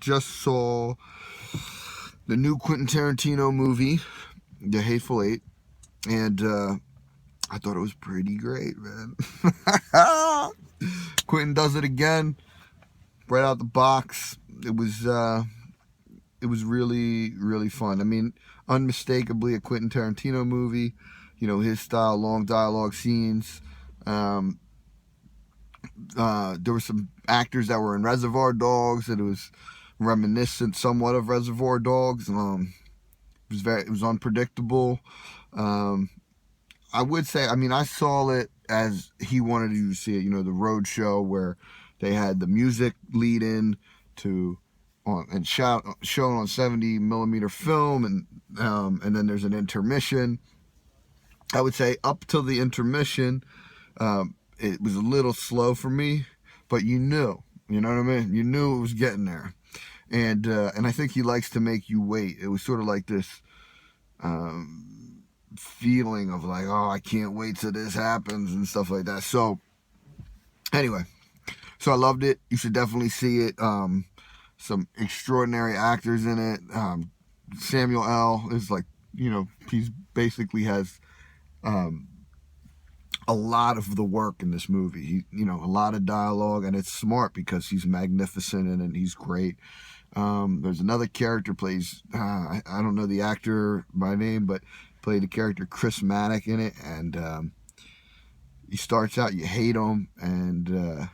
just saw the new Quentin Tarantino movie, The Hateful Eight, and I thought it was pretty great, man. Quentin does it again, right out the box. It was really, really fun. I mean, unmistakably a Quentin Tarantino movie. You know, his style, long dialogue scenes. There were some actors that were in Reservoir Dogs, and it was reminiscent somewhat of Reservoir Dogs. It was unpredictable. I would say, I mean, I saw it as he wanted you to see it. You know, the road show where they had the music lead in to and shown on 70mm film, and then there's an intermission. I would say up till the intermission, it was a little slow for me, but you know what I mean? You knew it was getting there. And I think he likes to make you wait. It was sort of like this feeling of like, oh, I can't wait till this happens and stuff like that. So anyway, so I loved it. You should definitely see it. Some extraordinary actors in it. Samuel L. is like, you know, he's basically has a lot of the work in this movie. He, you know, a lot of dialogue, and it's smart because he's magnificent in it and he's great. There's another character plays, I don't know the actor by name, but played the character Chris Maddock in it, and he starts out, you hate him, and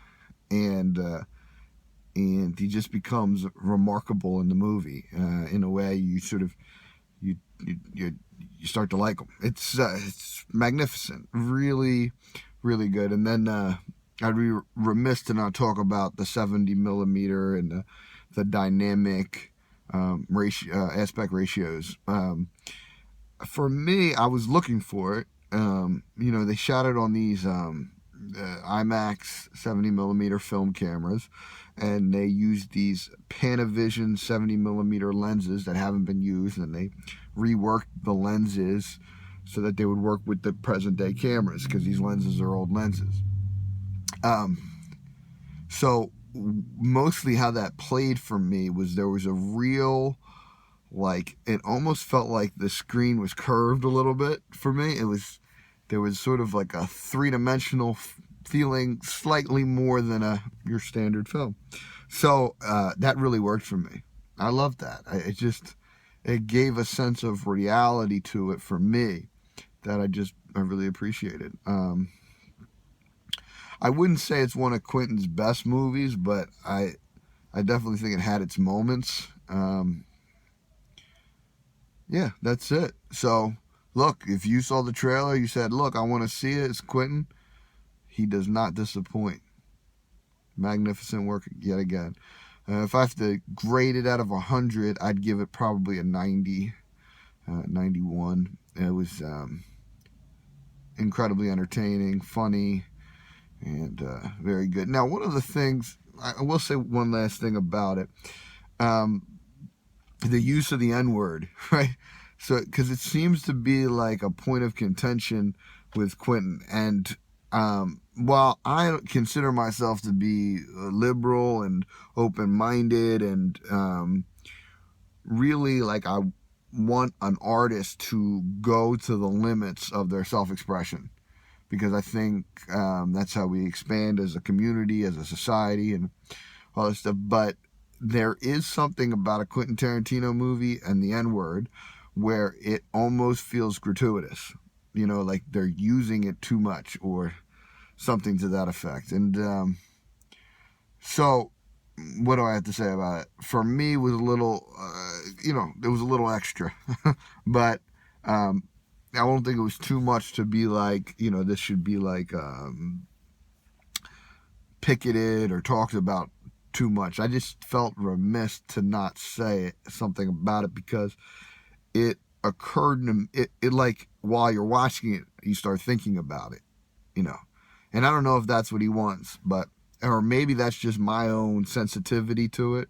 he just becomes remarkable in the movie in a way you sort of you start to like him. It's magnificent, really, really good. And then I'd be remiss to not talk about the 70mm and the dynamic aspect ratios. For me, I was looking for it. You know, they shot it on these IMAX 70mm film cameras, and they used these Panavision 70mm lenses that haven't been used, and they reworked the lenses so that they would work with the present day cameras, because these lenses are old lenses. So mostly how that played for me was there was a real, like, it almost felt like the screen was curved a little bit for me. There was sort of like a three-dimensional feeling, slightly more than your standard film. So that really worked for me. I loved that. It gave a sense of reality to it for me that I really appreciated. I wouldn't say it's one of Quentin's best movies, but I definitely think it had its moments. Yeah, that's it. So, look, if you saw the trailer, you said, look, I want to see it, it's Quentin. He does not disappoint. Magnificent work yet again. If I have to grade it out of 100, I'd give it probably a 90, 91. It was incredibly entertaining, funny, and very good. Now, one of the things, I will say one last thing about it. The use of the N-word, right? So, because it seems to be like a point of contention with Quentin. And while I consider myself to be liberal and open-minded, and really, like, I want an artist to go to the limits of their self-expression, because I think that's how we expand as a community, as a society, and all this stuff. But there is something about a Quentin Tarantino movie and the N-word where it almost feels gratuitous. You know, like they're using it too much or something to that effect. And so what do I have to say about it? For me, it was a little, it was a little extra. But I don't think it was too much to be like, this should be like picketed or talked about too much. I just felt remiss to not say something about it, because it occurred to me, it like, while you're watching it, you start thinking about it, and I don't know if that's what he wants, or maybe that's just my own sensitivity to it,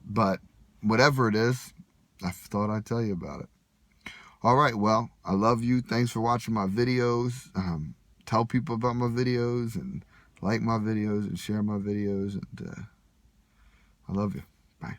but whatever it is, I thought I'd tell you about it. All right, well, I love you. Thanks for watching my videos. Tell people about my videos, and like my videos, and share my videos, and I love you. Bye.